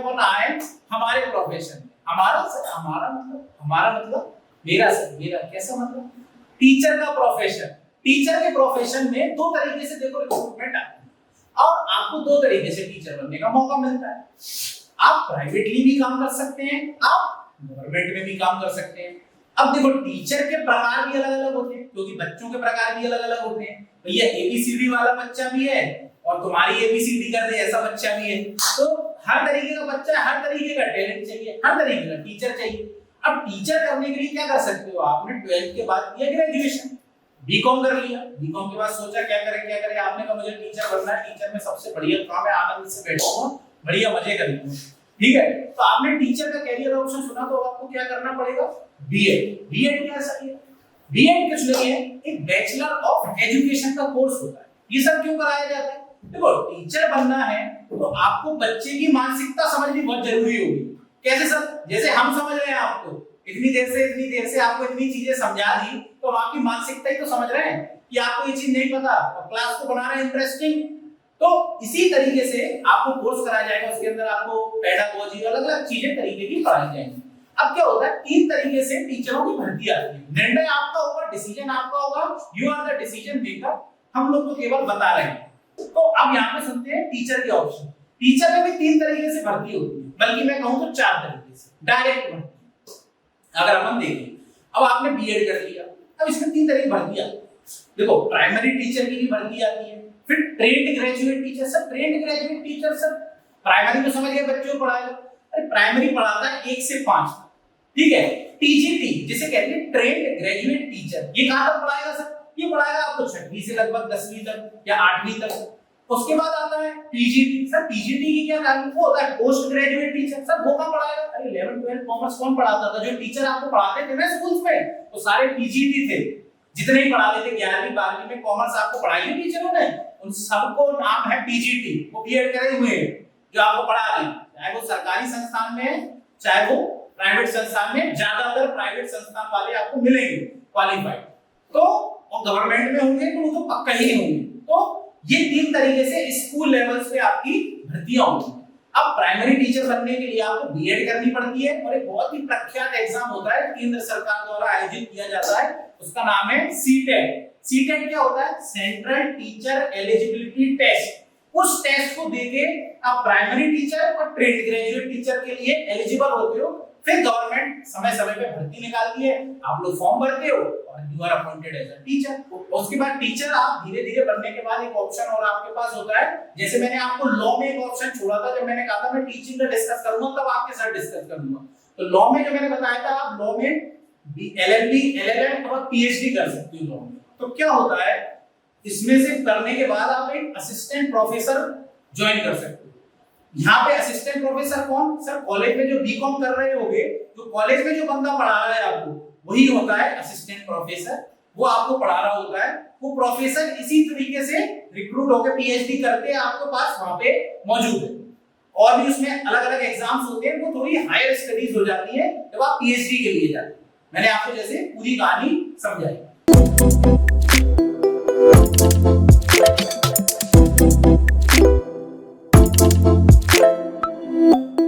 अपन आए हमारे प्रोफेशन में। हमारा मतलब मेरा कैसा मतलब, टीचर का प्रोफेशन। टीचर के प्रोफेशन में दो तरीके से देखो रिक्रूटमेंट आती है और आपको दो तरीके से टीचर बनने का मौका मिलता है। आप प्राइवेटली भी काम कर सकते हैं, आप गवर्नमेंट में भी काम कर सकते हैं। अब देखो टीचर के प्रकार भी अलग अलग होते हैं, क्योंकि बच्चों के प्रकार भी अलग अलग होते हैं। भैया एबीसीडी वाला बच्चा भी है और तुम्हारी एबीसीडी कर दे ऐसा बच्चा भी है। तो हर तरीके का बच्चा, हर तरीके का टैलेंट चाहिए, हर तरीके का टीचर चाहिए। अब टीचर करने के लिए क्या कर सकते हो, आपने 12th के बाद किया ग्रेजुएशन, बीकॉम कर लिया। बीकॉम के बाद सोचा क्या करें, आपने कहा मुझे टीचर बनना है, टीचर में सबसे बढ़िया काम है आनंद से बैठूंगा, बढ़िया मजे करूंगा। ठीक है, तो आपने टीचर का कैरियर ऑप्शन सुना, तो आपको क्या करना पड़ेगा, बीएड। बीएड क्या सही है, बीएड कुछ नहीं है, एक बैचलर ऑफ एजुकेशन का कोर्स होता है। ये सब क्यों कराया जाता है, देखो टीचर बनना है तो आपको बच्चे की मानसिकता समझनी बहुत जरूरी होगी। कैसे सर, जैसे हम समझ रहे हैं आपको, इतनी देर से आपको इतनी चीजें समझा दी, तो हम आपकी मानसिकता ही तो समझ रहे हैं कि आपको ये चीज नहीं पता और क्लास को बना रहे हैं इंटरेस्टिंग। तो इसी तरीके से आपको कोर्स कराया जाएगा, उसके अंदर आपको पेडागोजी अलग अलग चीजें तरीके की पढ़ाई जाएंगी। अब क्या होता है, तीन तरीके से टीचरों की भर्ती आती है। निर्णय आपका होगा, डिसीजन आपका होगा, you are the decision maker, हम लोग तो केवल बता रहे हैं। तो अब यहाँ पे सुनते हैं टीचर के ऑप्शन। टीचर में भी तीन तरीके से भर्ती होती है, बल्कि मैं कहूँ तो चार तरीके से। डायरेक्ट भर्ती, अगर हम देखें, अब आपने बीएड कर लिया, अब इसमें तीन तरह की भर्ती आती है। देखो प्राइमरी टीचर की भी भर्ती आती है, फिर trained graduate teacher. Sir trained graduate teacher sir primary तो समझ गए, बच्चों को पढ़ाएगा, अरे प्राइमरी पढ़ाता है 1 से 5, ठीक है। टीजीटी जिसे कहते हैं ट्रेंड ग्रेजुएट टीचर, ये कहां तक पढ़ाएगा सर, ये पढ़ाएगा आपको 6वीं से लगभग 10वीं तक या 8वीं तक। उसके बाद आता है पीजीटी। सर पीजीटी की क्या काम, वो होता है पोस्ट ग्रेजुएट टीचर। सर वो कहां पढ़ाएगा, अरे 11 12 कॉमर्स कौन पढ़ाता था, जो टीचर आपको पढ़ाते थे ना स्कूल्स में, वो सारे पीजीटी थे। जितने ही पढ़ाते थे 11वीं 12वीं में कॉमर्स आपको पढ़ाई है टीचरों ने, उन सबको नाम है पीजीटी। वो बीएड करे हुए हैं जो आपको पढ़ा रहे हैं, चाहे वो सरकारी संस्थान में चाहे वो प्राइवेट संस्थान में। ज्यादातर प्राइवेट संस्थान वाले आपको मिलेंगे क्वालिफाइड, तो और गवर्नमेंट में होंगे तो वो तो पक्का ही होंगे। तो ये तीन तरीके से स्कूल लेवल्स पे आपकी भर्तियां होती हैं। अब प्राइमरी टीचर बनने के लिए आपको बीएड करनी पड़ती है और एक बहुत ही प्रख्यात एग्जाम होता है, केंद्र सरकार द्वारा आयोजित किया जाता है, उसका नाम है सीटेट। सीटेट क्या होता है, सेंट्रल टीचर एलिजिबिलिटी टेस्ट। उस टेस्ट को देके आप प्राइमरी टीचर और ट्रेंड ग्रेजुएट टीचर के लिए एलिजिबल होते हो। फिर गवर्नमेंट समय समय पे भर्ती निकालती है, आप लोग फॉर्म भरते हो और you are appointed as a teacher. उसके बाद टीचर आप धीरे धीरे बनने के बाद एक ऑप्शन और आपके पास होता है, जैसे मैंने आपको लॉ में एक ऑप्शन छोड़ा था, जब मैंने कहा था मैं टीचिंग का डिस्कस करूंगा तब आपके साथ डिस्कस करूंगा। तो लॉ में जो मैंने बताया था, आप लॉ में एलएलबी एलएलएम और पीएचडी कर सकते हो लॉ में। तो क्या होता है, इसमें से करने के बाद आप एक असिस्टेंट प्रोफेसर ज्वाइन कर सकते हो। यहाँ पे असिस्टेंट प्रोफेसर कौन, सर कॉलेज में जो बीकॉम कर रहे होगे, जो कॉलेज में जो बंदा पढ़ा रहा है आपको, वही होता है असिस्टेंट प्रोफेसर। वो आपको पढ़ा रहा होता है, वो प्रोफेसर इसी तरीके से रिक्रूट होकर पीएचडी करके आपके पास वहां पे मौजूद है। और भी उसमें अलग अलग एग्जाम्स होते हैं, वो थोड़ी हायर स्टडीज हो जाती है जब आप पीएचडी के लिए जाते हैं। मैंने आपको जैसे पूरी कहानी समझाई।